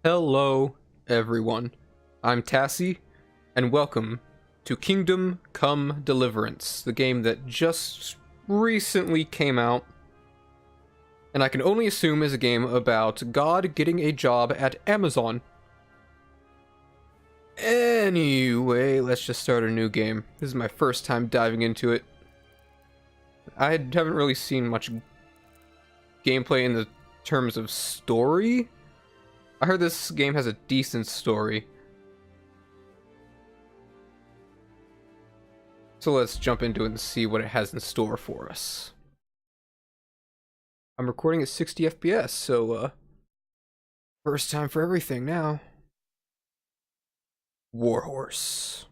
Hello, everyone. I'm Tasi, and welcome to Kingdom Come Deliverance, the game that just recently came out, and I can only assume is a game about God getting a job at Amazon. Anyway, let's just start a new game. This is my first time diving into it. I haven't really seen much gameplay in the terms of story. I heard this game has a decent story. So let's jump into it and see what it has in store for us. I'm recording at 60 FPS, so first time for everything now. Warhorse.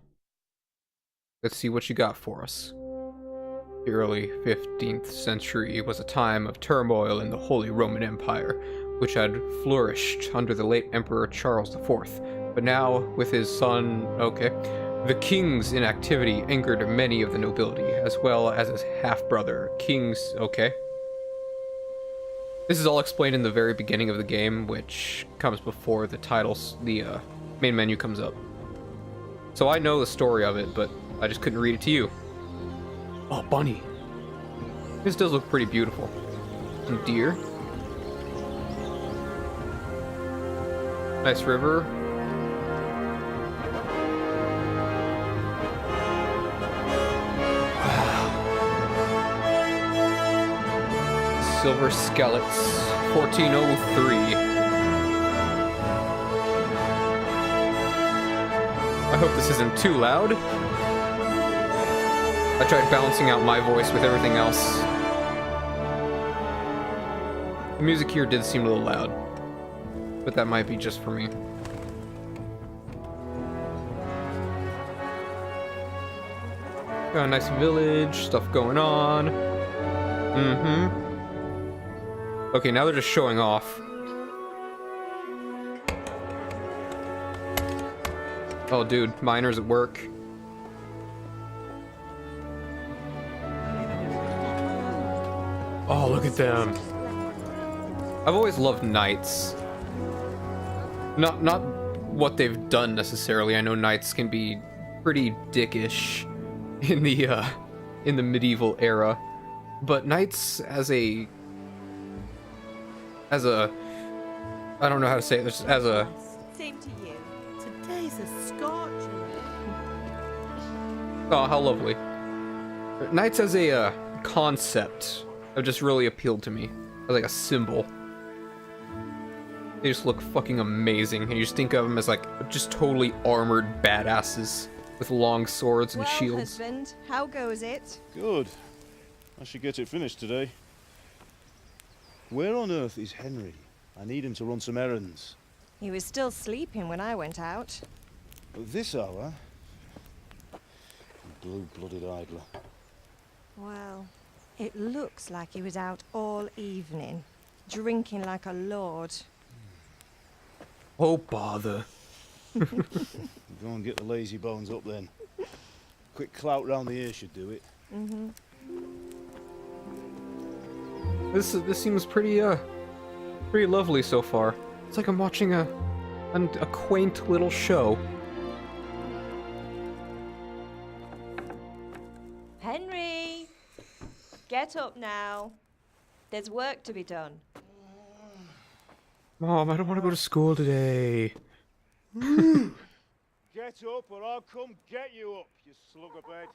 Let's see what you got for us. The early 15th century was a time of turmoil in the Holy Roman Empire, which had flourished under the late Emperor Charles IV. But now, with his son, the king's inactivity angered many of the nobility, as well as his half-brother, This is all explained in the very beginning of the game, which comes before the titles, the main menu comes up. So I know the story of it, but I just couldn't read it to you. Oh, bunny. This does look pretty beautiful. Some deer. Nice river. Wow. Silver Skeleton, 1403. I hope this isn't too loud. I tried balancing out my voice with everything else. The music here did seem a little loud, but that might be just for me. Got a nice village, stuff going on. Okay, now they're just showing off. Oh, dude, miners at work. Oh, look at them. I've always loved knights. Not what they've done necessarily. I know knights can be pretty dickish in the medieval era, but knights as a I don't know how to say it. As a Same to you. Today's a scorcher. Oh, how lovely. Knights as a concept have just really appealed to me as like a symbol. They just look fucking amazing, and you just think of them as like just totally armored badasses with long swords and shields. Husband, how goes it? Good. I should get it finished today. Where on earth is Henry? I need him to run some errands. He was still sleeping when I went out. At this hour? Blue-blooded idler. Well, it looks like he was out all evening, drinking like a lord. Oh, bother. Go and get the lazy bones up then. Quick clout round the ear should do it. This seems pretty lovely so far. It's like I'm watching a quaint little show. Henry! Get up now. There's work to be done. Mom, I don't want to go to school today. Get up or I'll come get you up, you slugabed.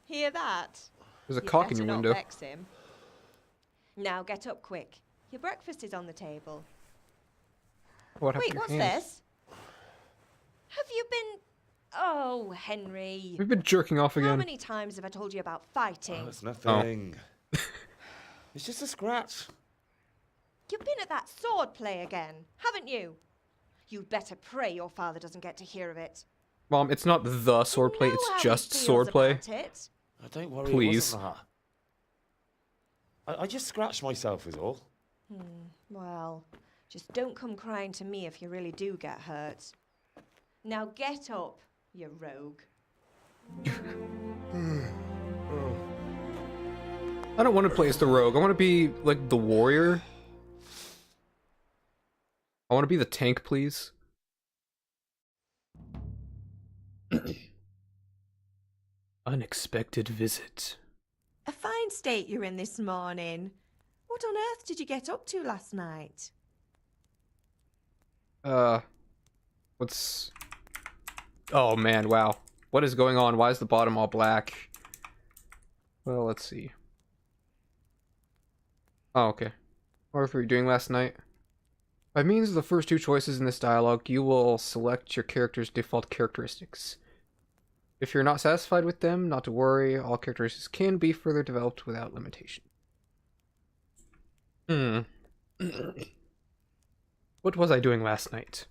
Hear that? There's a You'd cock in your better not window. vex him. Now get up quick. Your breakfast is on the table. What happened Wait, to your what's hands? this? Have you been... Oh, Henry. We've been jerking off How again. many times have I told you about fighting? Oh, it's nothing. Oh. It's just a scratch. You've been at that sword play again, haven't you? You'd better pray your father doesn't get to hear of it. Mom, it's not the swordplay, You know it's how just he feels swordplay. about it. Oh, don't worry, Please. it wasn't that. I just scratched myself is all. Well, just don't come crying to me if you really do get hurt. Now get up, you rogue. I don't want to play as the rogue. I want to be like the warrior. I want to be the tank, please. Unexpected visit. A fine state you're in this morning. What on earth did you get up to last night? What's... Oh man, wow. What is going on? Why is the bottom all black? Well, let's see. Oh, okay. What were you doing last night? By means of the first two choices in this dialogue, you will select your character's default characteristics. If you're not satisfied with them, not to worry, all characteristics can be further developed without limitation. What was I doing last night?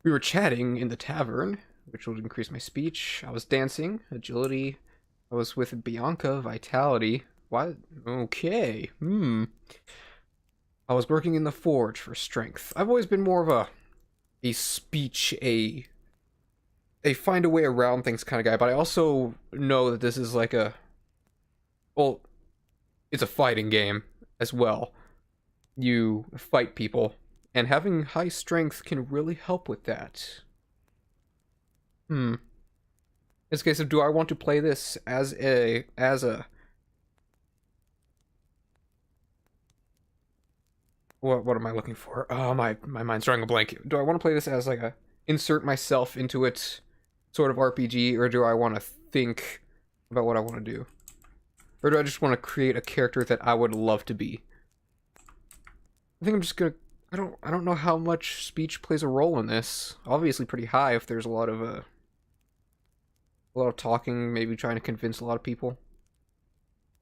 We were chatting in the tavern, which would increase my speech. I was dancing, agility. I was with Bianca, vitality. What? Okay. I was working in the forge for strength. I've always been more of a speech, a find a way around things kind of guy, but I also know that this is like a, well, it's a fighting game as well. You fight people, and having high strength can really help with that. In this case of, do I want to play this as a what am I looking for? Oh, my mind's drawing a blank. Do I want to play this as like a insert myself into it sort of RPG, or do I want to think about what I want to do? Or do I just want to create a character that I would love to be? I think I'm just gonna... I don't know how much speech plays a role in this. Obviously pretty high if there's a lot of talking, maybe trying to convince a lot of people.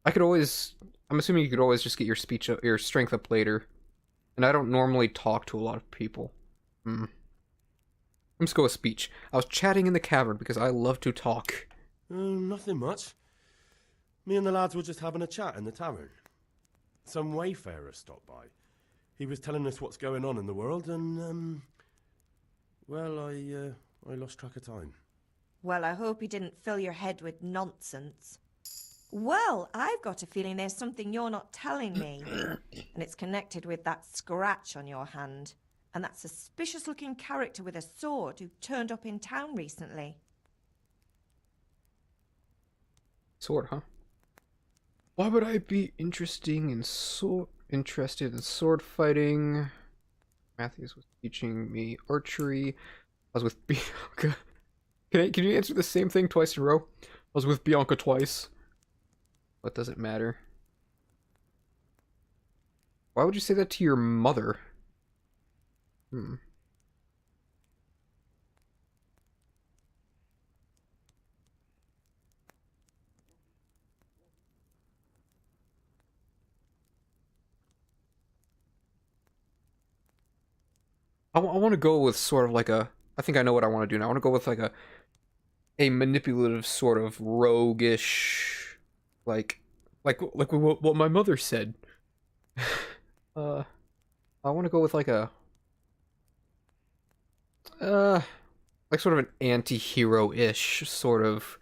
I could always... I'm assuming you could always just get your speech, your strength up later. And I don't normally talk to a lot of people. Let's go with speech. I was chatting in the cavern because I love to talk. Nothing much. Me and the lads were just having a chat in the tavern. Some wayfarer stopped by. He was telling us what's going on in the world, and, well, I lost track of time. Well, I hope he didn't fill your head with nonsense. Well, I've got a feeling there's something you're not telling me. And it's connected with that scratch on your hand. And that suspicious-looking character with a sword who turned up in town recently. Sword, huh? Why would I be interested in sword fighting? Matthews was teaching me archery. I was with Bianca. Can you answer the same thing twice in a row? I was with Bianca twice. What does it matter? Why would you say that to your mother? I want to go with sort of like a... I think I know what I want to do now. I want to go with like a manipulative sort of roguish, like what my mother said. I want to go with like a like sort of an anti-hero-ish sort of,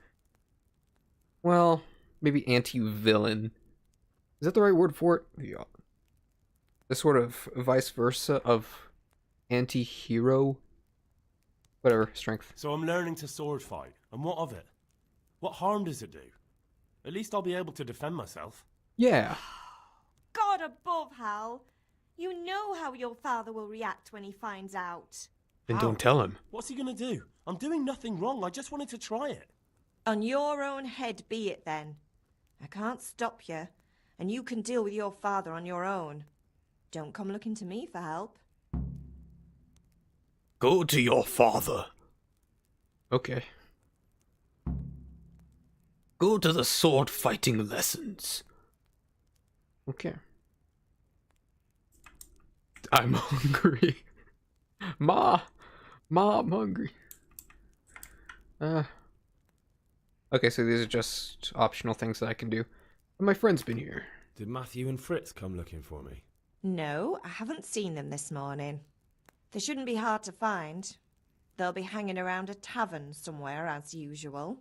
well, maybe anti-villain. Is that the right word for it? Yeah. The sort of vice versa of anti-hero. Whatever, strength. So I'm learning to sword fight, and what of it? What harm does it do? At least I'll be able to defend myself. Yeah. God above, Hal. You know how your father will react when he finds out. Then How? don't tell him. What's he gonna do? I'm doing nothing wrong, I just wanted to try it. On your own head be it then. I can't stop you, and you can deal with your father on your own. Don't come looking to me for help. Go to your father. Okay. Go to the sword fighting lessons. Okay. I'm hungry. Ma, I'm hungry. Okay, so these are just optional things that I can do. My friend's been here. Did Matthew and Fritz come looking for me? No, I haven't seen them this morning. They shouldn't be hard to find. They'll be hanging around a tavern somewhere as usual.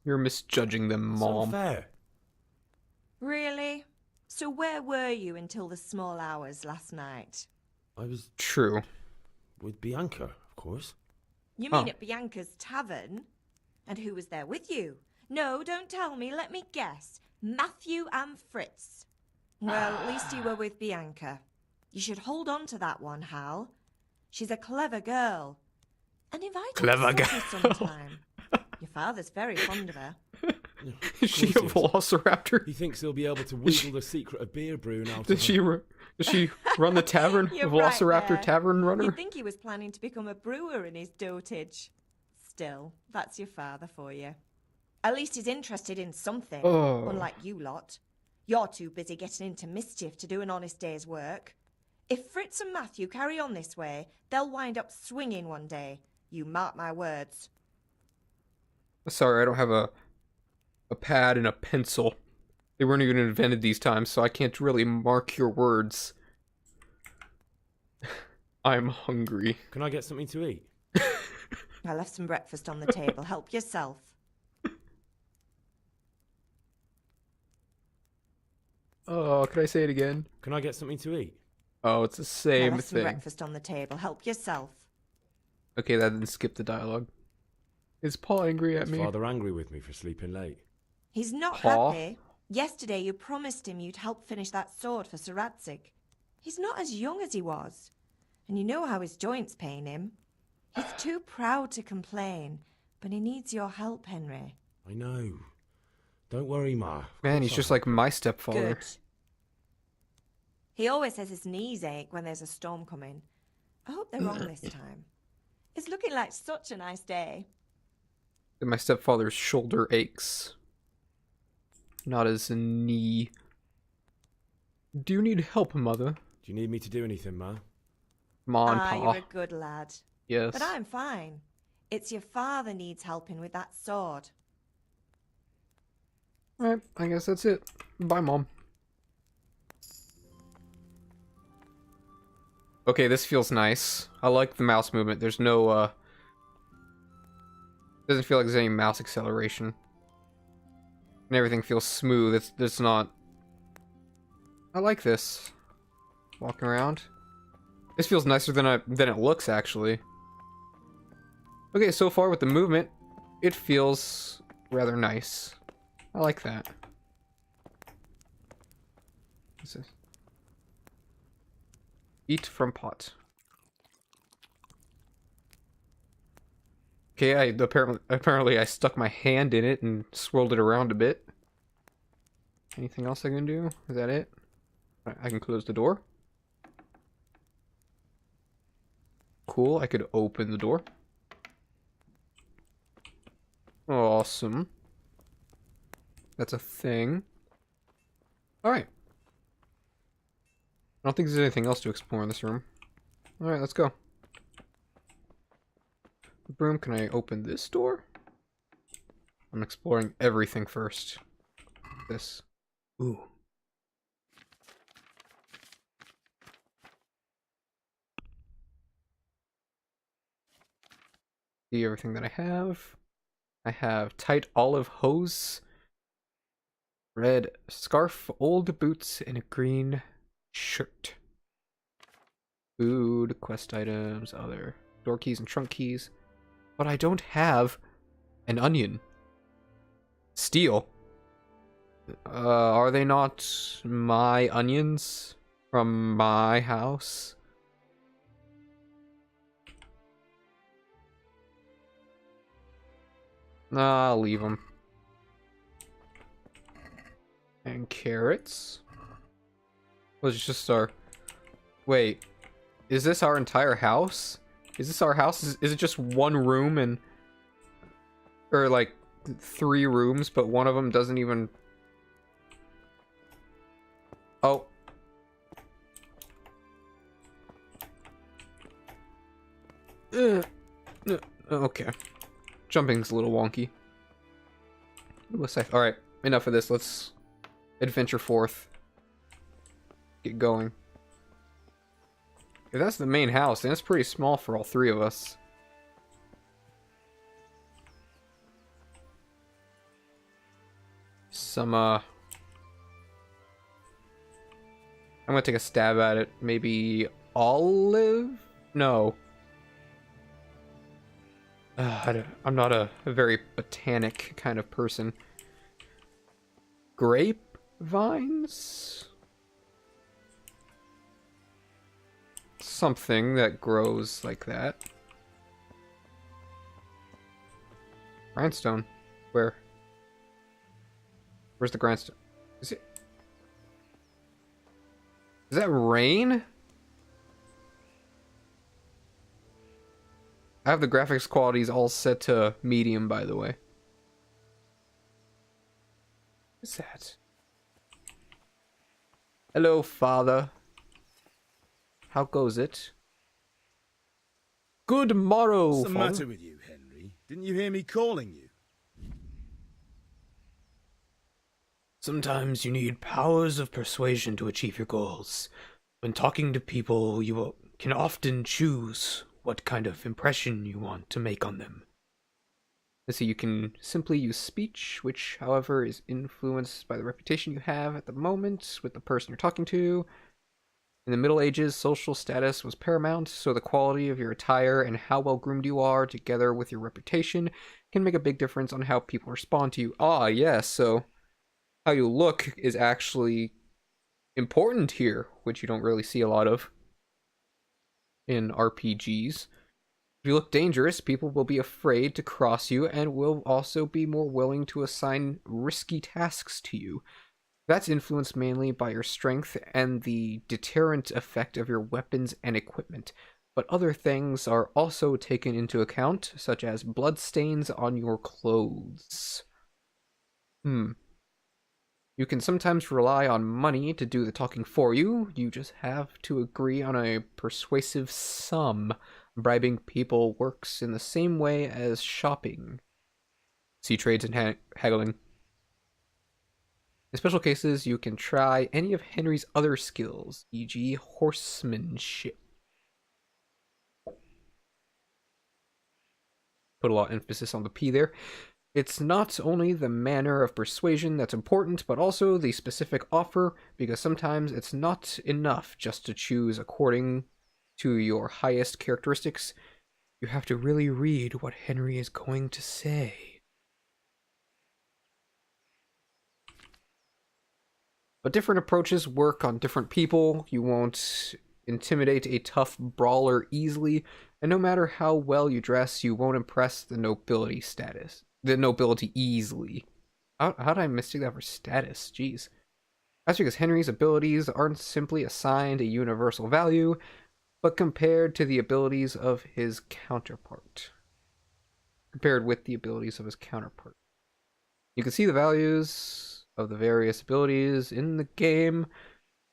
You're misjudging them, It's Mom. unfair. Really? So where were you until the small hours last night? I was True. with Bianca, of course. You mean Oh. at Bianca's tavern? And who was there with you? No, don't tell me. Let me guess. Matthew and Fritz. Well, at least you were with Bianca. You should hold on to that one, Hal. She's a clever girl. And invite her Clever to supper girl. sometime. Your father's very fond of her. Is she a course he is. velociraptor? He thinks he'll be able to wheedle the secret of beer brewing out Did of she does she run the tavern? You're The velociraptor right there. tavern runner? You'd think he was planning to become a brewer in his dotage. Still, that's your father for you. At least he's interested in something, Oh. unlike you lot. You're too busy getting into mischief to do an honest day's work. If Fritz and Matthew carry on this way, they'll wind up swinging one day. You mark my words. Sorry, I don't have a pad and a pencil. They weren't even invented these times, so I can't really mark your words. I'm hungry. Can I get something to eat? I left some breakfast on the table. Help yourself. Oh, could I say it again? Can I get something to eat? Oh, it's the I same left some thing. breakfast on the table. Help yourself. Okay, that didn't skip the dialogue. Is Paul angry at Is me? Father angry with me for sleeping late? He's not Paul? happy. Yesterday you promised him you'd help finish that sword for Sir Radzig. He's not as young as he was. And you know how his joints pain him. He's too proud to complain, but he needs your help, Henry. I know. Don't worry, Ma. Of Man, course he's I'll just help like my stepfather. Good. He always says his knees ache when there's a storm coming. I hope they're wrong this time. It's looking like such a nice day. And my stepfather's shoulder aches. Not his knee. Do you need help, Mother? Do you need me to do anything, Ma? Come on, Ah, Pa. you're a good lad. Yes. But I'm fine. It's your father needs helping with that sword. Alright, I guess that's it. Bye, Mom. Okay, this feels nice. I like the mouse movement. There's no, doesn't feel like there's any mouse acceleration. And everything feels smooth. It's not... I like this. Walking around. This feels nicer than it looks, actually. Okay, so far with the movement, it feels rather nice. I like that. What's this? Eat from pot. Okay, apparently I stuck my hand in it and swirled it around a bit. Anything else I can do? Is that it? I can close the door. Cool, I could open the door. Awesome. That's a thing. Alright. I don't think there's anything else to explore in this room. Alright, let's go. Broom, can I open this door? I'm exploring everything first. This. Ooh. See everything that I have. I have tight olive hose, red scarf, old boots, and a green shirt. Food, quest items, other door keys and trunk keys. But I don't have an onion. Steel. Are they not my onions from my house? Nah, I'll leave them. And carrots. Was just our... Wait. Is this our entire house? Is this our house? Is it just one room and... Or like 3 rooms, but one of them doesn't even... Oh. Okay. Jumping's a little wonky. Alright, enough of this. Let's adventure forth. Get going. If that's the main house, then it's pretty small for all 3 of us. I'm gonna take a stab at it. Maybe olive? No. I'm not a very botanic kind of person. Grapevines? Something that grows like that. Grindstone. Where? Where's the grindstone? Is it? Is that rain? I have the graphics qualities all set to medium, by the way. What's that? Hello, father. How goes it? Good morrow, What's the father. matter with you, Henry? Didn't you hear me calling you? Sometimes you need powers of persuasion to achieve your goals. When talking to people, you can often choose what kind of impression you want to make on them. So you can simply use speech, which, however, is influenced by the reputation you have at the moment with the person you're talking to. In the Middle Ages, social status was paramount, so the quality of your attire and how well groomed you are, together with your reputation, can make a big difference on how people respond to you. Ah, yes, so how you look is actually important here, which you don't really see a lot of in RPGs. If you look dangerous, people will be afraid to cross you and will also be more willing to assign risky tasks to you. That's influenced mainly by your strength and the deterrent effect of your weapons and equipment. But other things are also taken into account, such as bloodstains on your clothes. You can sometimes rely on money to do the talking for you. You just have to agree on a persuasive sum. Bribing people works in the same way as shopping. See trades and haggling. In special cases, you can try any of Henry's other skills, e.g. horsemanship. Put a lot of emphasis on the P there. It's not only the manner of persuasion that's important, but also the specific offer, because sometimes it's not enough just to choose according to your highest characteristics. You have to really read what Henry is going to say. But different approaches work on different people. You won't intimidate a tough brawler easily, and no matter how well you dress, you won't impress the nobility easily. How did I mistake that for status? Jeez. That's because Henry's abilities aren't simply assigned a universal value, but compared with the abilities of his counterpart. You can see the values of the various abilities in the game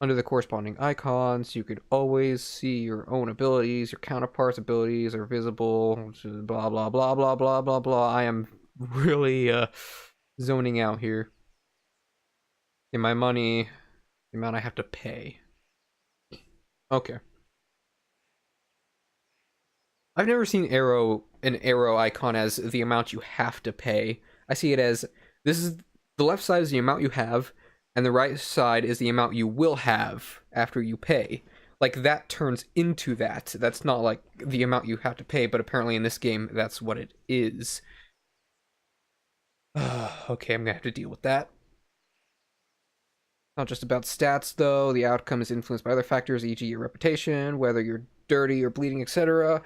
under the corresponding icons. You could always see your own abilities. Your counterpart's abilities are visible. Blah, blah, blah, blah, blah, blah, blah. I am really zoning out here. In my money, the amount I have to pay. Okay. I've never seen an arrow icon as the amount you have to pay. I see it as this is the left side is the amount you have, and the right side is the amount you will have after you pay. Like, that turns into that. That's not like the amount you have to pay, but apparently in this game, that's what it is. Okay, I'm gonna have to deal with that. Not just about stats, though. The outcome is influenced by other factors, e.g. your reputation, whether you're dirty or bleeding, etc.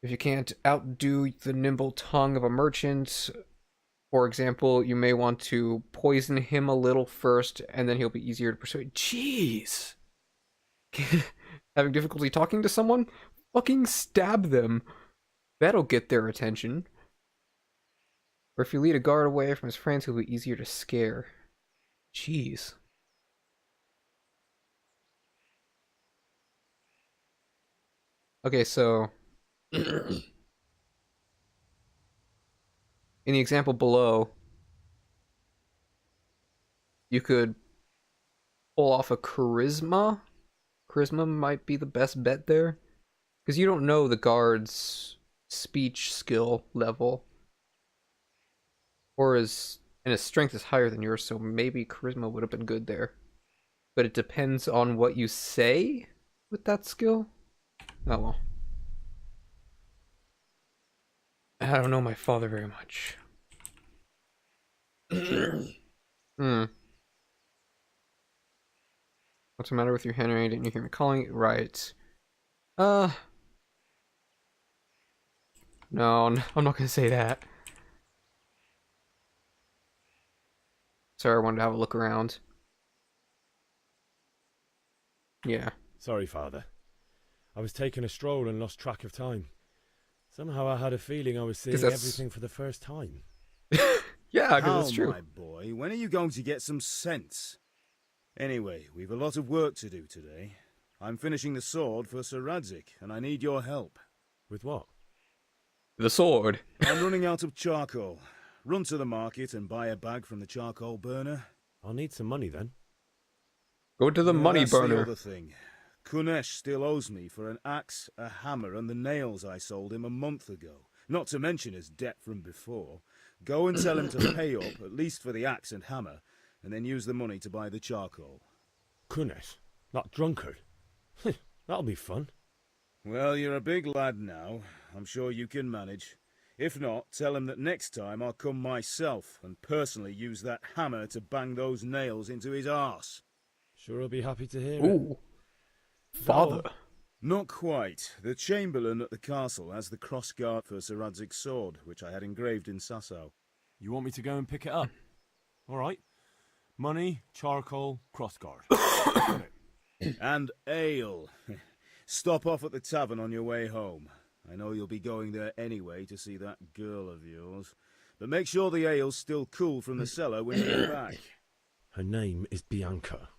If you can't outdo the nimble tongue of a merchant, for example, you may want to poison him a little first, and then he'll be easier to persuade. Jeez! Having difficulty talking to someone? Fucking stab them. That'll get their attention. Or if you lead a guard away from his friends, he'll be easier to scare. Jeez. Okay, so in the example below, you could pull off a charisma. Charisma might be the best bet there, because you don't know the guard's speech skill level, and his strength is higher than yours, so maybe charisma would have been good there. but it depends on what you say with that skill. Oh well. I don't know my father very much. Hmm. What's the matter with you, Henry? Didn't you hear me calling? Right. No, I'm not gonna say that. Sorry, I wanted to have a look around. Yeah. Sorry, Father. I was taking a stroll and lost track of time. Somehow I had a feeling I was seeing everything for the first time. Yeah, because it's true. my boy, when are you going to get some sense? Anyway, we've a lot of work to do today. I'm finishing the sword for Sir Radzig, and I need your help. With what? The sword. I'm running out of charcoal. Run to the market and buy a bag from the charcoal burner. I'll need some money then. Go to the money That's burner. the other thing. Kunesh still owes me for an axe, a hammer, and the nails I sold him a month ago. Not to mention his debt from before. Go and tell him to pay up, at least for the axe and hammer, and then use the money to buy the charcoal. Kunesh? That drunkard? That'll be fun. Well, you're a big lad now. I'm sure you can manage. If not, tell him that next time I'll come myself and personally use that hammer to bang those nails into his arse. Sure, I'll be happy to hear it. Ooh. Father. Not quite. The Chamberlain at the castle has the crossguard for Sir Radzig's sword, which I had engraved in Sasau. You want me to go and pick it up? All right. Money, charcoal, crossguard. Got it. And ale. Stop off at the tavern on your way home. I know you'll be going there anyway to see that girl of yours. But make sure the ale's still cool from the cellar when you get back. Her name is Bianca.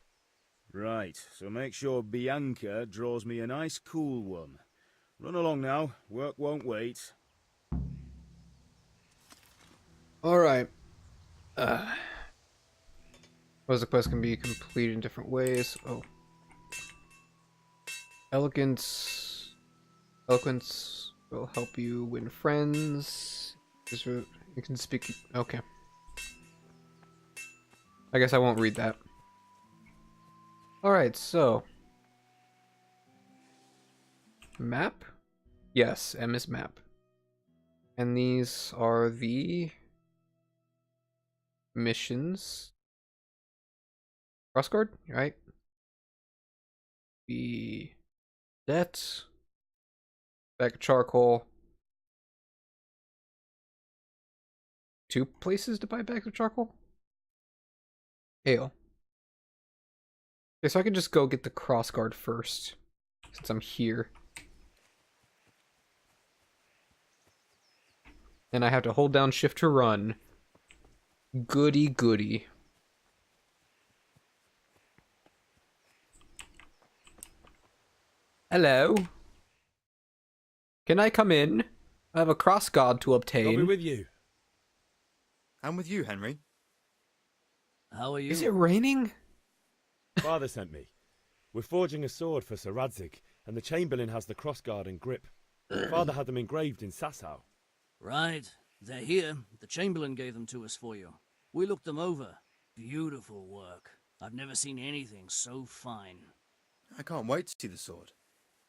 Right, so make sure Bianca draws me a nice cool one. Run along now, work won't wait. Alright. Puzzle quest can be completed in different ways. Oh. Elegance will help you win friends. You can speak. Okay. I guess I won't read that. Alright, so. Map? Yes, M is map. And these are the missions. Crossguard, right? The debt. Bag of charcoal. 2 places to buy bags of charcoal? Ale. Okay, so I can just go get the crossguard first, since I'm here. And I have to hold down shift to run. Goody goody. Hello? Can I come in? I have a crossguard to I'll obtain. be with you. I'm with you, Henry. How are you? Is it raining? Father sent me. We're forging a sword for Sir Radzig, and the Chamberlain has the crossguard and grip. Father had them engraved in Sasau. Right. They're here. The Chamberlain gave them to us for you. We looked them over. Beautiful work. I've never seen anything so fine. I can't wait to see the sword.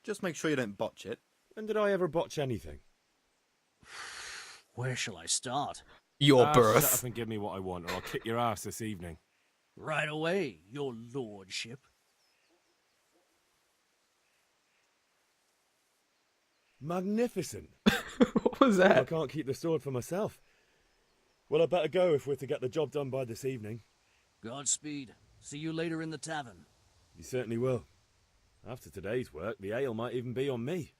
Just make sure you don't botch it. When did I ever botch anything? Where shall I start? Your Shut birth. up and give me what I want, or I'll kick your ass this evening. Right away, your lordship. Magnificent. What was I that? can't keep the sword for myself. Well, I better go if we're to get the job done by this evening. Godspeed. See you later in the tavern. You certainly will. After today's work, the ale might even be on me.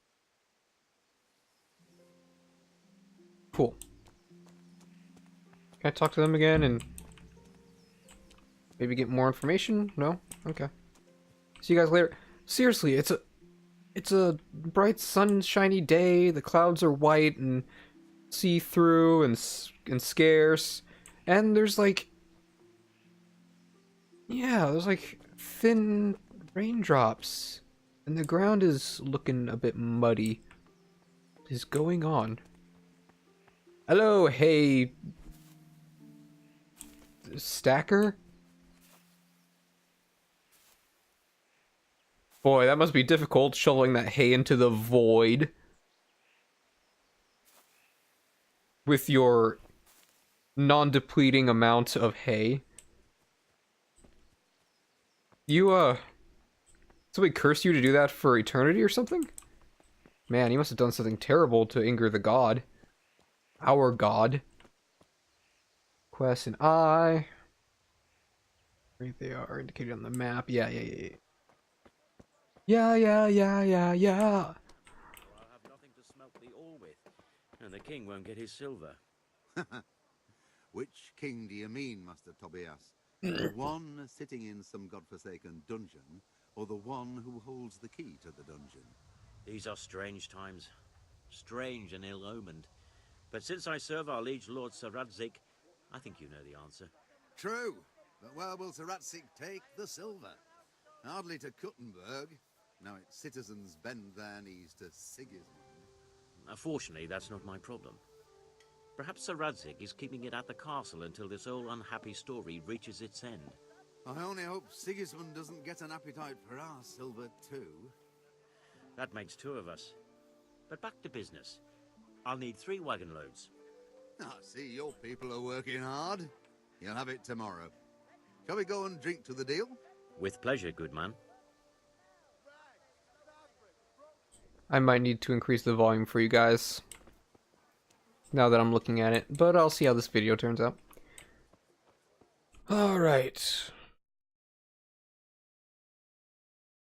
Cool. Can I talk to them again and maybe get more information? No? Okay. See you guys later. Seriously, it's a bright sunshiny day. The clouds are white and see-through and scarce. And there's like thin raindrops. And the ground is looking a bit muddy. What is going on? Hello, hey stacker? Boy, that must be difficult, shoveling that hay into the void. With your non-depleting amount of hay. You, somebody cursed you to do that for eternity or something? Man, you must have done something terrible to anger the god. Our god. Quest and I. Right, they are indicated on the map. Yeah. Yeah. I'll have nothing to smelt the ore with, and the king won't get his silver. Which king do you mean, Master Tobias? The one sitting in some godforsaken dungeon, or the one who holds the key to the dungeon? These are strange times, strange and ill-omened. But since I serve our liege lord Sir Radzik, I think you know the answer. True, but where will Sir Ratzik take the silver? Hardly to Kuttenberg. Now its citizens bend their knees to Sigismund. Fortunately, that's not my problem. Perhaps Sir Radzik is keeping it at the castle until this old unhappy story reaches its end. I only hope Sigismund doesn't get an appetite for our silver too. That makes two of us. But back to business. I'll need 3 wagon loads. I see your people are working hard. You'll have it tomorrow. Shall we go and drink to the deal? With pleasure, good man. I might need to increase the volume for you guys. Now that I'm looking at it. But I'll see how this video turns out. Alright.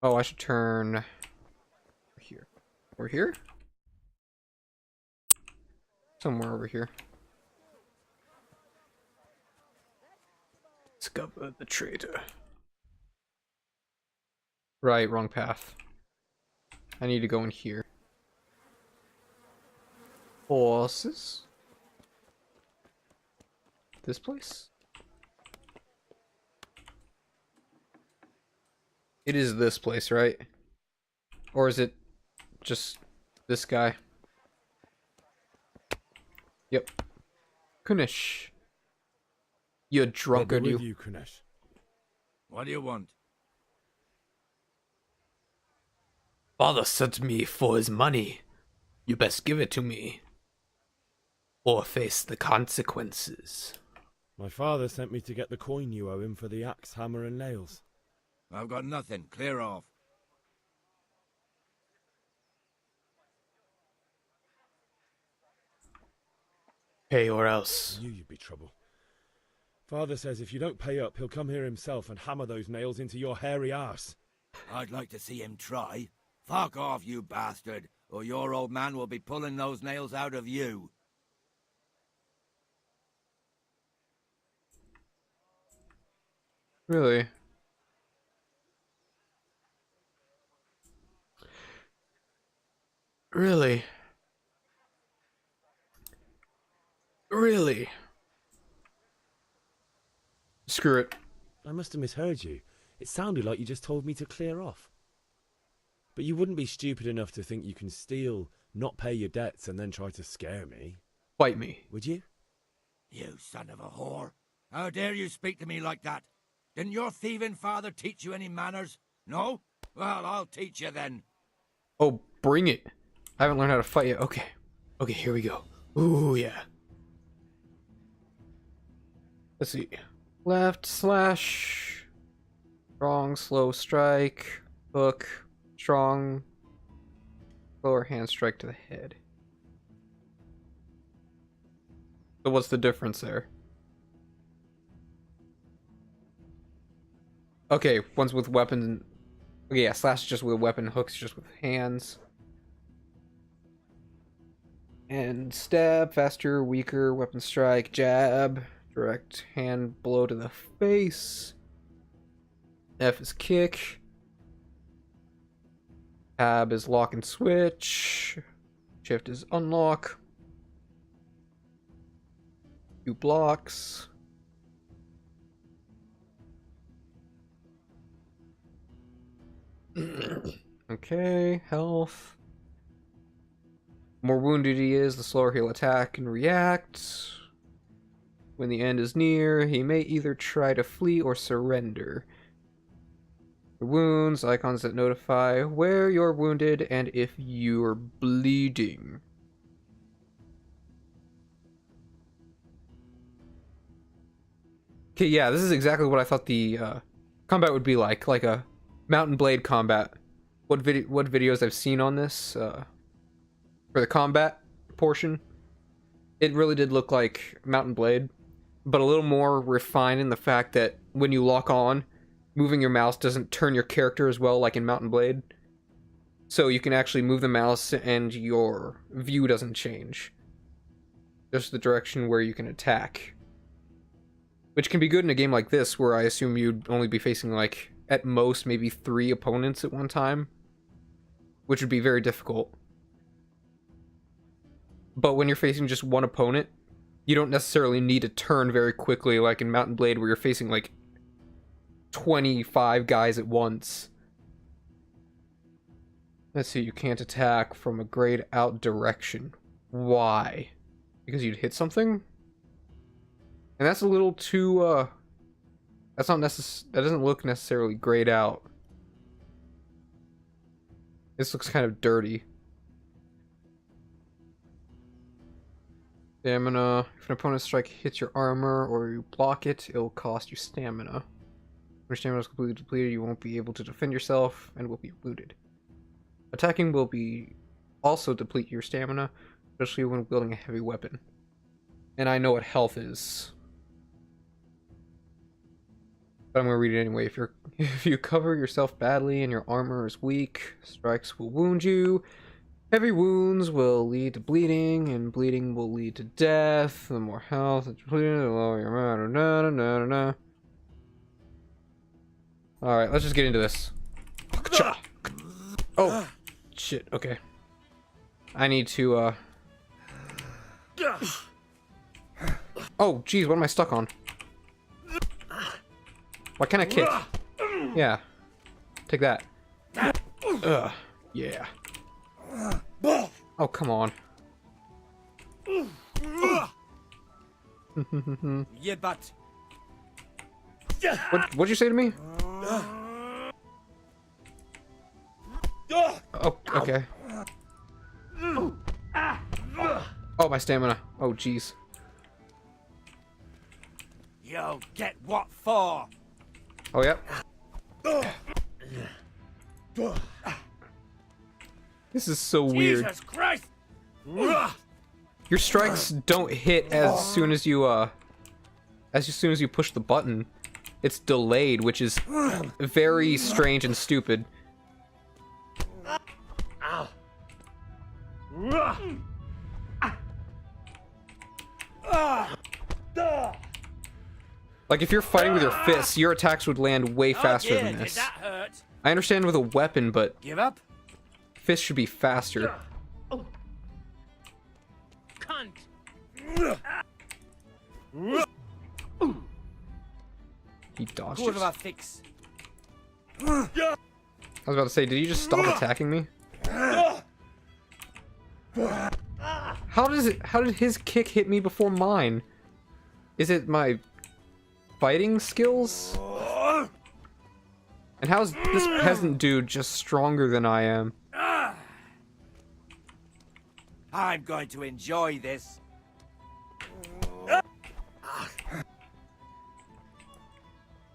Oh, I should turn... here. Over here? Somewhere over here. Discover the traitor. Right, wrong path. I need to go in here. Horses? This place? It is this place, right? Or is it just this guy? Yep. Kunish. You drunkard, With you, Kunesh. What do you want? Father sent me for his money. You best give it to me, or face the consequences. My father sent me to get the coin you owe him for the axe, hammer, and nails. I've got nothing. Clear off. Pay or else. I knew you'd be trouble. Father says if you don't pay up, he'll come here himself and hammer those nails into your hairy arse. I'd like to see him try. Fuck off, you bastard, or your old man will be pulling those nails out of you. Really? Really? Really? Screw it. I must have misheard you. It sounded like you just told me to clear off. But you wouldn't be stupid enough to think you can steal, not pay your debts, and then try to scare me. Fight me. Would you? You son of a whore. How dare you speak to me like that? Didn't your thieving father teach you any manners? No? Well, I'll teach you then. Oh, bring it. I haven't learned how to fight yet. Okay. Okay, here we go. Ooh, yeah. Let's see. Left slash. Strong, slow strike. Hook. Strong. Lower hand strike to the head. So what's the difference there? Okay, one's with weapon. Okay, yeah, slash is just with weapon, hooks just with hands. And stab, faster, weaker, weapon strike, jab, direct hand blow to the face. F is kick. Tab is lock and switch. Shift is unlock. 2 blocks. Okay, health. The more wounded he is, the slower he'll attack and react. When the end is near, he may either try to flee or surrender. Wounds, icons that notify where you're wounded and if you're bleeding. Okay, yeah, this is exactly what I thought the combat would be like a Mountain Blade combat. What videos I've seen on this for the combat portion, it really did look like Mountain Blade, but a little more refined in the fact that when you lock on, moving your mouse doesn't turn your character as well like in Mountain Blade. So you can actually move the mouse and your view doesn't change. Just the direction where you can attack. Which can be good in a game like this, where I assume you'd only be facing, like, at most, maybe 3 opponents at one time. Which would be very difficult. But when you're facing just one opponent, you don't necessarily need to turn very quickly, like in Mountain Blade, where you're facing, like, 25 guys at once. Let's see, you can't attack from a grayed out direction. Why? Because you'd hit something? And that's a little too, that's not that doesn't look necessarily grayed out. This looks kind of dirty. Stamina. If an opponent's strike hits your armor or you block it, it'll cost you stamina. When your stamina is completely depleted, you won't be able to defend yourself and will be looted. Attacking will be also deplete your stamina, especially when wielding a heavy weapon. And I know what health is. But I'm gonna read it anyway. If you cover yourself badly and your armor is weak, strikes will wound you. Heavy wounds will lead to bleeding, and bleeding will lead to death. The more health it's depleted, the lower your mana. Alright, let's just get into this. Oh, shit, okay. I need to, oh, geez, what am I stuck on? Why can't I kick? Yeah. Take that. Ugh. Yeah. Oh, come on. Yeah, but... What'd you say to me? Oh, okay. Oh, my stamina. Oh, jeez. You'll get what for? Oh, yep. This is so weird. Jesus Christ! Your strikes don't hit as soon as you push the button. It's delayed, which is very strange and stupid. Like, if you're fighting with your fists, your attacks would land way faster than this. Did that hurt? I understand with a weapon, but Give up? fists should be faster. Cunt! He dodged What it. about fix? I was about to say, did you just stop attacking me? How did his kick hit me before mine? Is it my fighting skills? And how's this peasant dude just stronger than I am? I'm going to enjoy this.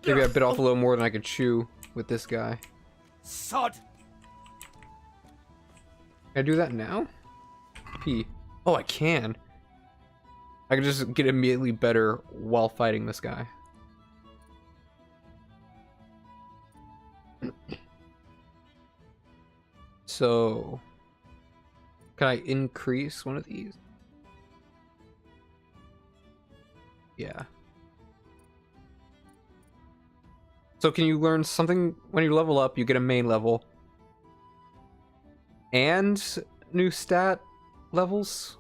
Maybe I bit off a little more than I could chew with this guy. Sod! Can I do that now? P. Oh, I can. I can just get immediately better while fighting this guy. So, can I increase one of these? Yeah. So can you learn something when you level up? You get a main level and new stat levels.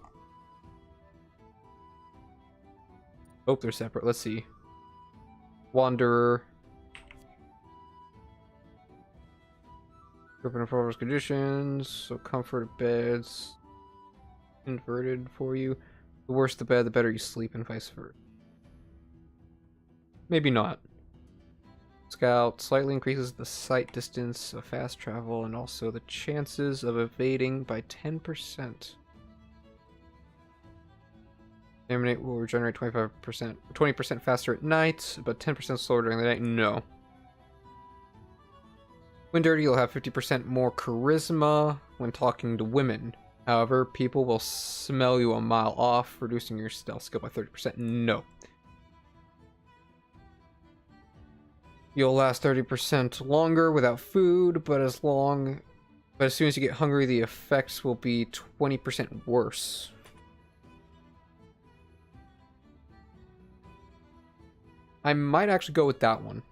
Oh, they're separate. Let's see. Wanderer. Open performance conditions. So comfort of beds. Inverted for you. The worse the bed, the better you sleep, and vice versa. Maybe not. Scout slightly increases the sight distance of fast travel and also the chances of evading by 10%. Eliminate will regenerate 25%, 20% faster at night, but 10% slower during the night. No. When dirty, you'll have 50% more charisma when talking to women. However, people will smell you a mile off, reducing your stealth skill by 30%. No. You'll last 30% longer without food, but as soon as you get hungry, the effects will be 20% worse. I might actually go with that one.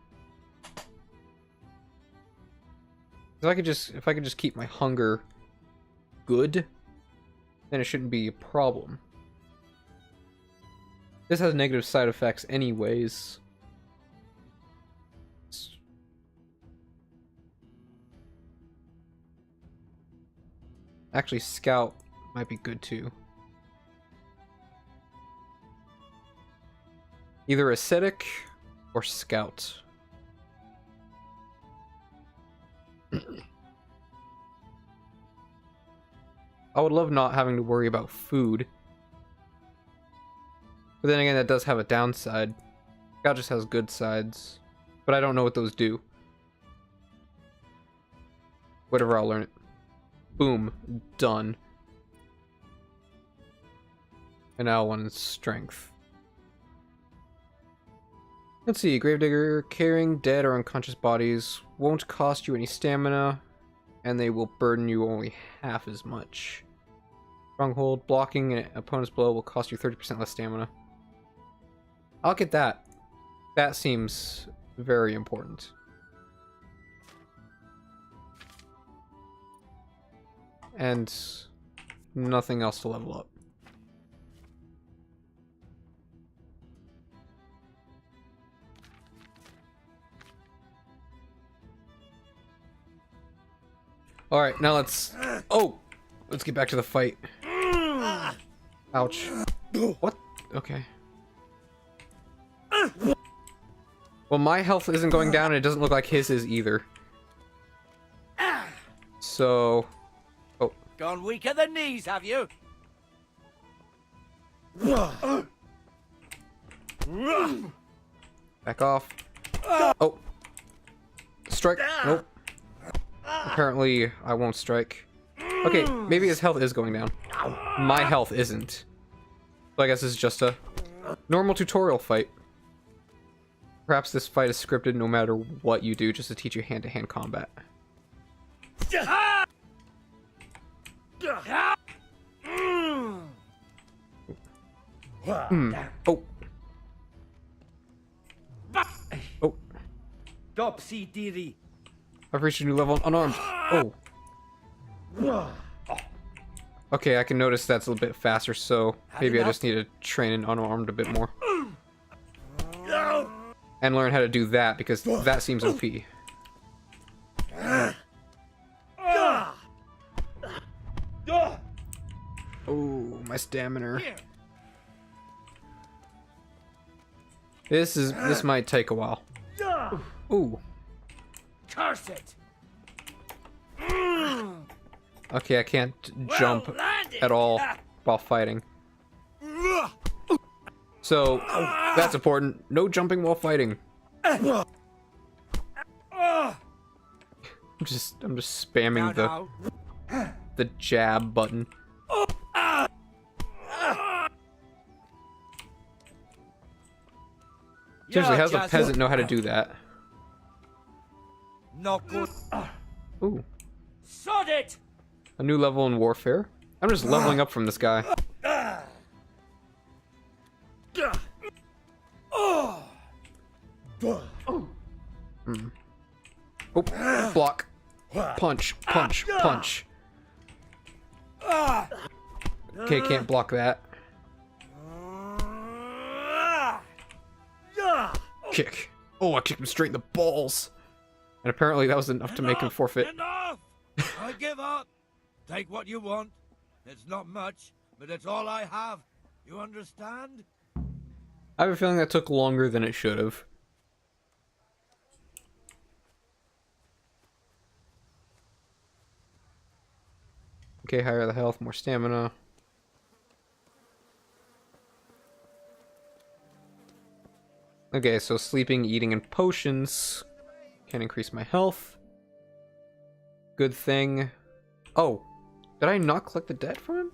If I could just keep my hunger good, then it shouldn't be a problem. This has negative side effects anyways. Actually, Scout might be good too. Either Ascetic or Scout. I would love not having to worry about food. But then again, that does have a downside. Scout just has good sides. But I don't know what those do. Whatever, I'll learn it. Boom. Done. And now one is strength. Let's see. Gravedigger. Carrying dead or unconscious bodies won't cost you any stamina, and they will burden you only half as much. Stronghold. Blocking an opponent's blow will cost you 30% less stamina. I'll get that. That seems very important. And nothing else to level up. Alright, now let's get back to the fight. Ouch. What? Okay. Well, my health isn't going down, and it doesn't look like his is either. So... Oh. Gone weak at the knees, have you? Back off. Oh. Strike. Nope. Apparently, I won't strike. Okay, maybe his health is going down. My health isn't. So I guess it's just a normal tutorial fight. Perhaps this fight is scripted no matter what you do, just to teach you hand-to-hand combat. Oh. Oh. Dopsy Deary. I've reached a new level unarmed. Oh. Okay, I can notice that's a little bit faster, so maybe I just need to train in unarmed a bit more. And learn how to do that, because that seems OP. Oh, my stamina. This might take a while. Ooh. Curse it! Okay, I can't jump at all while fighting. So, that's important. No jumping while fighting. I'm just spamming the jab button. Seriously, how does a peasant know how to do that? Not good. Ooh. Sod it! A new level in warfare? I'm just leveling up from this guy. Oh, block. Punch, punch, punch. Okay, can't block that. Kick. Oh, I kicked him straight in the balls. And apparently that was enough to make him forfeit. Enough! I give up. Take what you want. It's not much, but it's all I have. You understand? I have a feeling that took longer than it should have. Okay, higher the health, more stamina. Okay, so sleeping, eating, and potions can increase my health. Good thing. Oh, did I not collect the debt from him?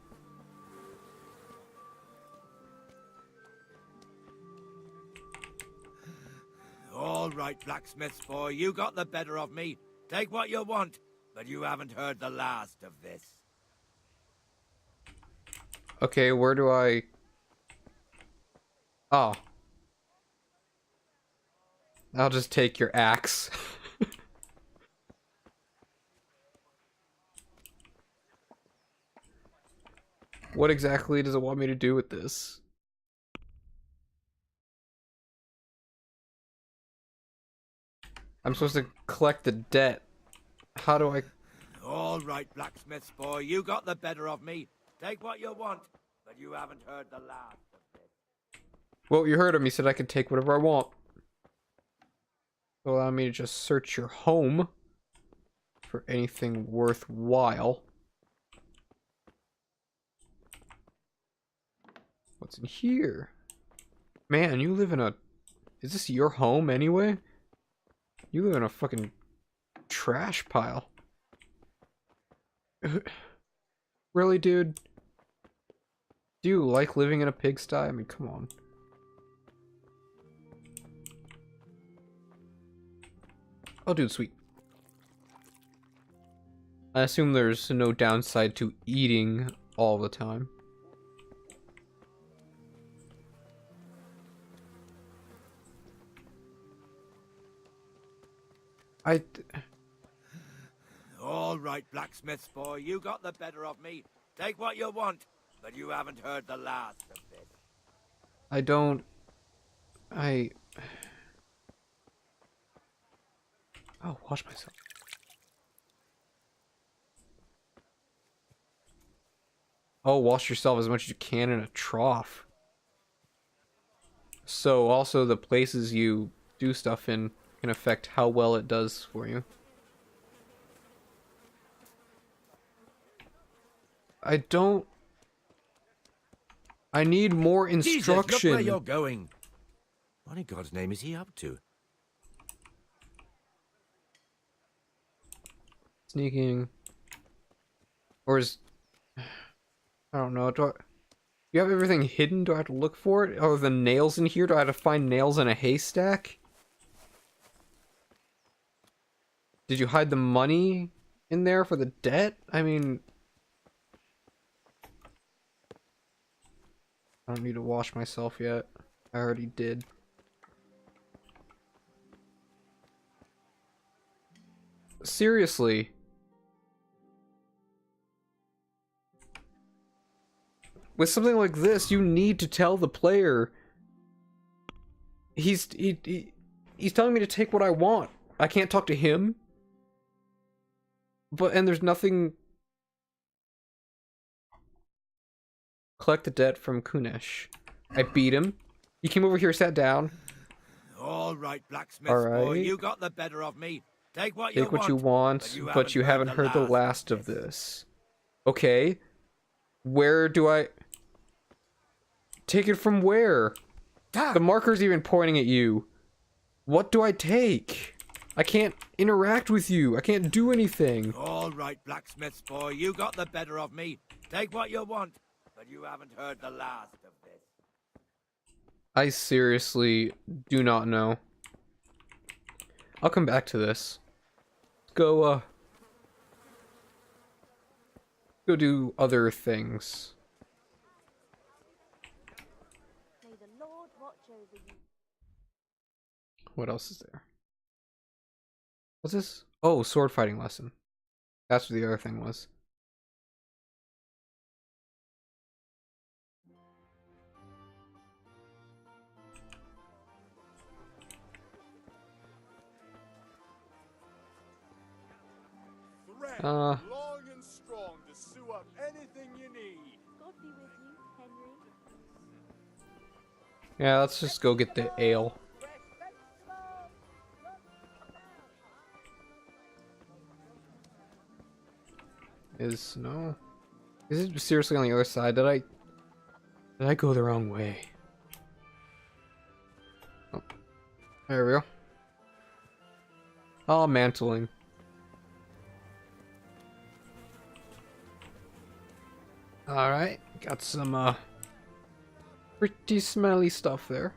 All right, blacksmith's boy, you got the better of me. Take what you want, but you haven't heard the last of this. Okay, where do I... Oh. I'll just take your axe. What exactly does it want me to do with this? I'm supposed to collect the debt. How do I... All right, blacksmith's boy, you got the better of me. Take what you want, but you haven't heard the last of this. Well, you heard him. He said I could take whatever I want. Allow me to just search your home for anything worthwhile. What's in here? Man, you live in a... Is this your home anyway? You live in a fucking trash pile. Really, dude? Do you like living in a pigsty? I mean, come on. Oh, dude, sweet. I assume there's no downside to eating all the time. All right, blacksmith's boy, you got the better of me. Take what you want, but you haven't heard the last of this. I don't... Oh, wash myself. Oh, wash yourself as much as you can in a trough. So also the places you do stuff in can affect how well it does for you. I need more instruction. Jesus, look where you're going. What in God's name is he up to? Sneaking. Or is... I don't know. Do you have everything hidden? Do I have to look for it? Oh, the nails in here? Do I have to find nails in a haystack? Did you hide the money in there for the debt? I mean... I don't need to wash myself yet. I already did. Seriously. With something like this, you need to tell the player. He's telling me to take what I want. I can't talk to him. And there's nothing... Collect the debt from Kunesh. I beat him. He came over here, sat down. All right, blacksmith's boy, you got the better of me. Take what you want, but you haven't heard the last of this. Okay. Where do I... Take it from where? The marker's even pointing at you. What do I take? I can't interact with you. I can't do anything. All right, blacksmith's boy, you got the better of me. Take what you want, but you haven't heard the last of this. I seriously do not know. I'll come back to this. Go do other things. May the Lord watch over you. What else is there? What's this? Oh, sword fighting lesson. That's what the other thing was. Long and strong to sew up anything you need. God be with you, Henry. Yeah, let's just go get the ale. No. Is it seriously on the other side? Did I go the wrong way? Oh, there we go. Oh, mantling. Alright, got some, pretty smelly stuff there.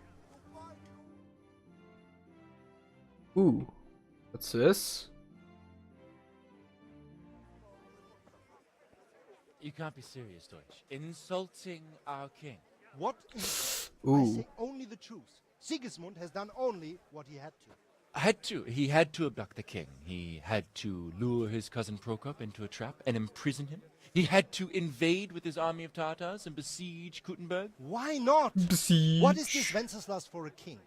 Ooh, what's this? You can't be serious, Deutsch. Insulting our king. What? Ooh. I say only the truth. Sigismund has done only what he had to. He had to abduct the king. He had to lure his cousin Prokop into a trap and imprison him. He had to invade with his army of Tartars and besiege Kuttenberg. Why not? Besiege. What is this Wenceslas for a king?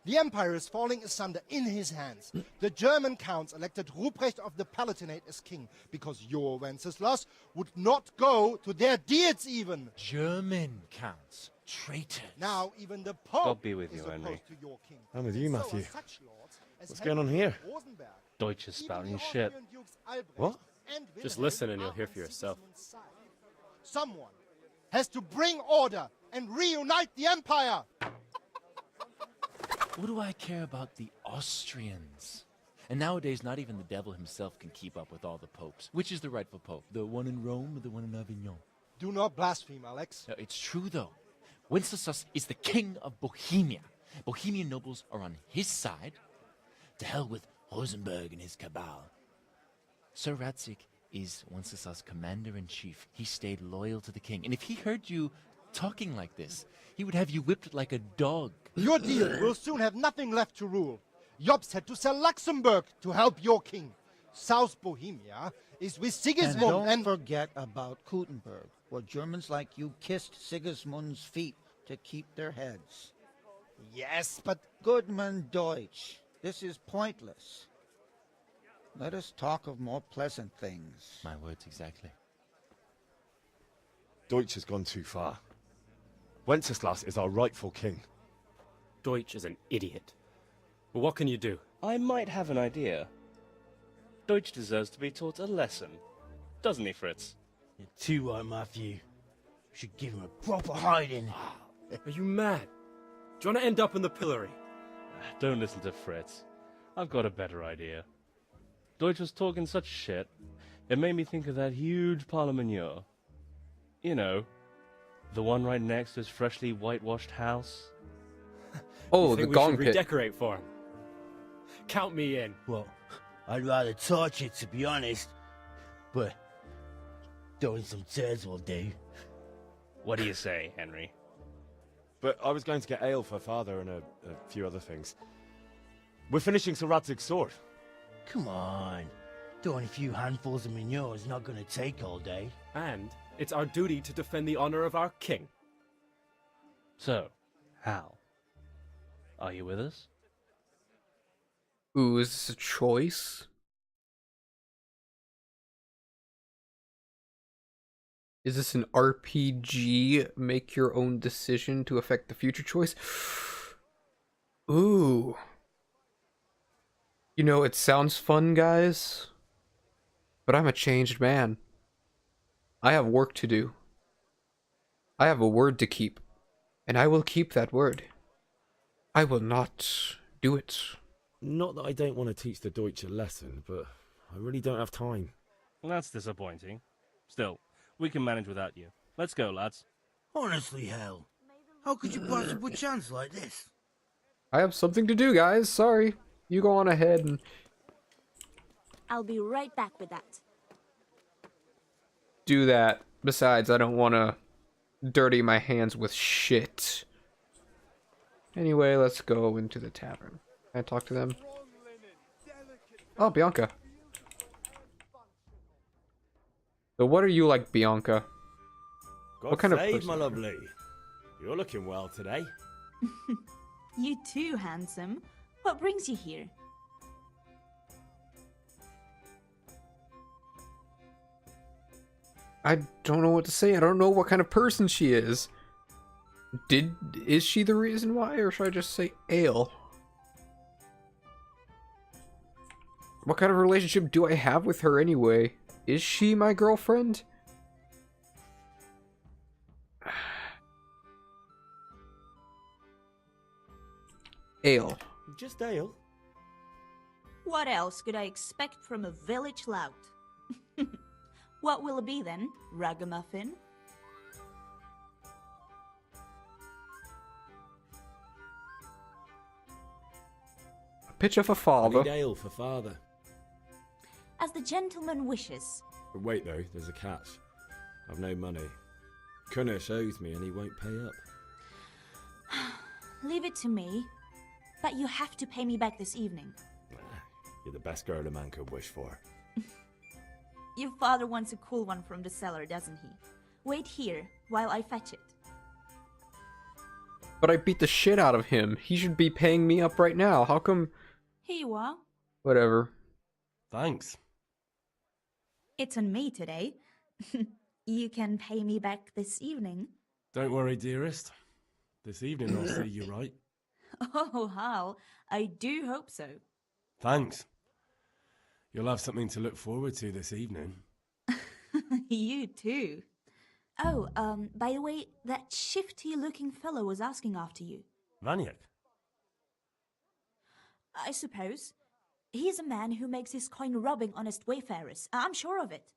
The empire is falling asunder in his hands. The German counts elected Ruprecht of the Palatinate as king because your Wenceslas would not go to their deeds even. German counts. Traitors. Now even the Pope God be with you, is Henry. opposed to your king. I'm with you, So are Matthew. such lords as What's Henry going on here? of Rosenberg. Deutsch is Even spouting the shit. Austrian dukes Albrecht What? and Just Wilhelm listen and you'll are hear on for yourself. Sigismund's side. Someone has to bring order and reunite the empire. What do I care about the Austrians? And nowadays, not even the devil himself can keep up with all the popes. Which is the rightful pope? The one in Rome or the one in Avignon? Do not blaspheme, Alex. No, it's true, though. Wenceslas is the king of Bohemia. Bohemian nobles are on his side. To hell with Rosenberg and his cabal. Sir Ratzik is Wenceslas' commander-in-chief. He stayed loyal to the king. And if he heard you talking like this, he would have you whipped like a dog. Your deal will soon have nothing left to rule. Jobst had to sell Luxembourg to help your king. South Bohemia is with Sigismund And don't forget about Kuttenberg, where Germans like you kissed Sigismund's feet to keep their heads. Yes, but... Goodman Deutsch, this is pointless. Let us talk of more pleasant things. My words exactly. Deutsch has gone too far. Wenceslas is our rightful king. Deutsch is an idiot. But what can you do? I might have an idea. Deutsch deserves to be taught a lesson. Doesn't he, Fritz? You're too right, Matthew. We should give him a proper hiding. Are you mad? Do you want to end up in the pillory? Don't listen to Fritz. I've got a better idea. Deutsch was talking such shit, it made me think of that huge parliament. You know, the one right next to his freshly whitewashed house. Oh, You the think we gong should pit. redecorate for him? Count me in. Well, I'd rather torch it, to be honest. But throwing some tears will do. What do you say, Henry? But I was going to get ale for father and a few other things. We're finishing Sir Radzig's sword. Come on. Throwing a few handfuls of manure is not going to take all day. And it's our duty to defend the honor of our king. So, Hal, are you with us? Ooh, is this a choice? Is this an RPG, make your own decision to affect the future choice? Ooh. You know, it sounds fun, guys, but I'm a changed man. I have work to do. I have a word to keep, and I will keep that word. I will not do it. Not that I don't want to teach the Deutsch a lesson, but I really don't have time. That's disappointing. Still, we can manage without you. Let's go, lads. Honestly, Hal, how could you pass up a chance like this? I have something to do, guys. Sorry. You go on ahead and I'll be right back with that. do that. Besides, I don't want to dirty my hands with shit. Anyway, let's go into the tavern. Can I talk to them? Oh, Bianca. So what are you like, Bianca? God What kind of save person my are you? lovely. You're looking well today. You too, handsome. What brings you here? I don't know what to say. I don't know what kind of person she is. Is she the reason why, or should I just say ale? What kind of relationship do I have with her anyway? Is she my girlfriend? Ale. Just ale? What else could I expect from a village lout? What will it be then? Ragamuffin? A pitcher for I father. need ale for father. As the gentleman wishes. But wait though, there's a catch. I've no money. Kunnish owes me and he won't pay up. Leave it to me. But you have to pay me back this evening. You're the best girl a man could wish for. Your father wants a cool one from the cellar, doesn't he? Wait here while I fetch it. But I beat the shit out of him. He should be paying me up right now. How come? Here you are. Whatever. Thanks. It's on me today. You can pay me back this evening. Don't worry, dearest. This evening I'll see you right. Oh, Hal, I do hope so. Thanks. You'll have something to look forward to this evening. You too. Oh, by the way, that shifty-looking fellow was asking after you. Vaniak? I suppose. He's a man who makes his coin robbing honest wayfarers. I'm sure of it.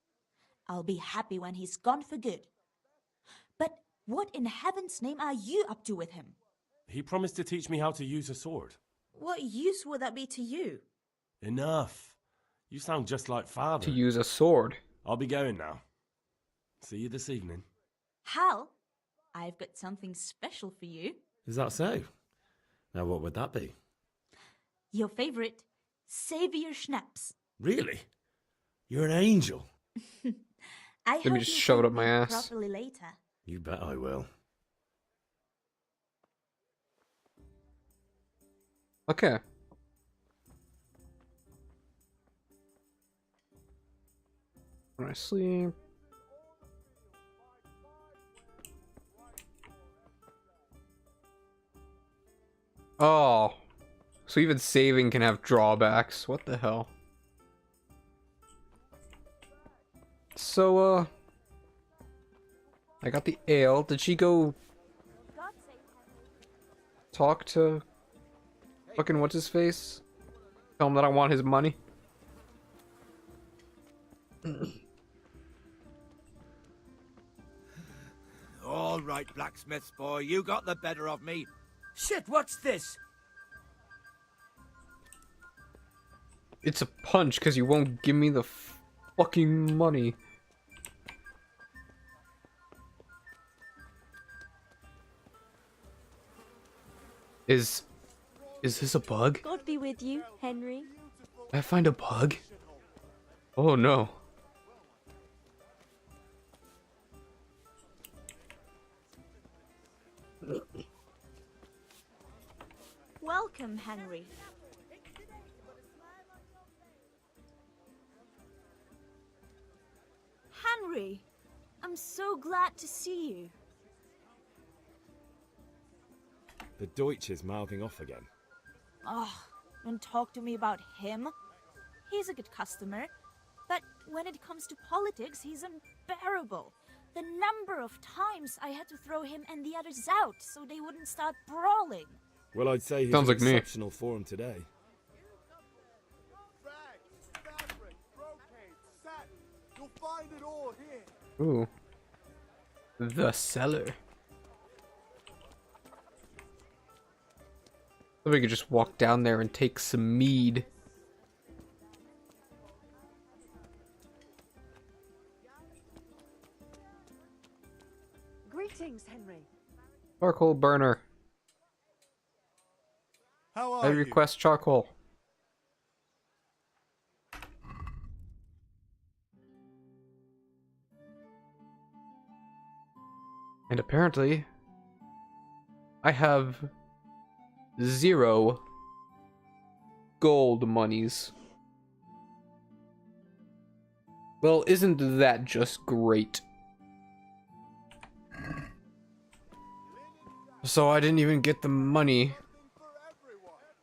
I'll be happy when he's gone for good. But what in heaven's name are you up to with him? He promised to teach me how to use a sword. What use would that be to you? Enough. You sound just like father. To use a sword. I'll be going now. See you this evening. Hal, I've got something special for you. Is that so? Now what would that be? Your favorite Savior Schnapps. Really? You're an angel. I Let me hope just you shove it thank up my me ass. properly later. You bet I will. Okay. When I sleep. Oh. So even saving can have drawbacks. What the hell? So, I got the ale. Did she go talk to fucking what's his face? Tell him that I want his money? All right, blacksmith's boy, you got the better of me. Shit, what's this? It's a punch because you won't give me the fucking money. Is this a bug? God be with you, Henry. Did I find a bug? Oh no. Welcome, Henry. Henry, I'm so glad to see you. The Deutsch is mouthing off again. Oh, don't talk to me about him. He's a good customer. But when it comes to politics, he's unbearable. The number of times I had to throw him and the others out so they wouldn't start brawling. Well, I'd say he's Sounds in like me. exceptional form today. You'll find it all here. Ooh. The cellar. So we could just walk down there and take some mead. Greetings, Henry. Charcoal burner. How I are you? request charcoal. And apparently, I have 0 gold monies. Well, isn't that just great? So I didn't even get the money.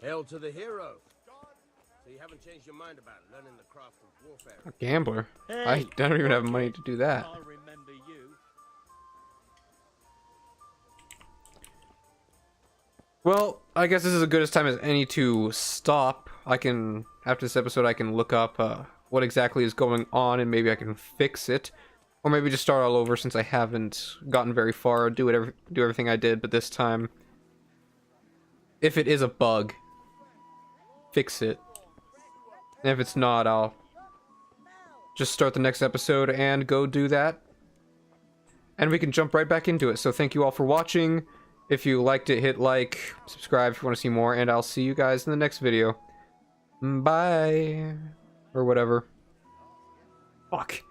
Hail to the hero. So you haven't changed your mind about learning the craft of warfare? A gambler. Hey, I don't even have money to do that. I'll remember you. Well, I guess this is as good as time as any to stop. After this episode, I can look up what exactly is going on, and maybe I can fix it. Or maybe just start all over since I haven't gotten very far, do everything I did, but this time, if it is a bug, fix it. And if it's not, I'll just start the next episode and go do that. And we can jump right back into it. So thank you all for watching. If you liked it, hit like, subscribe if you want to see more, and I'll see you guys in the next video. Bye. Or whatever. Fuck.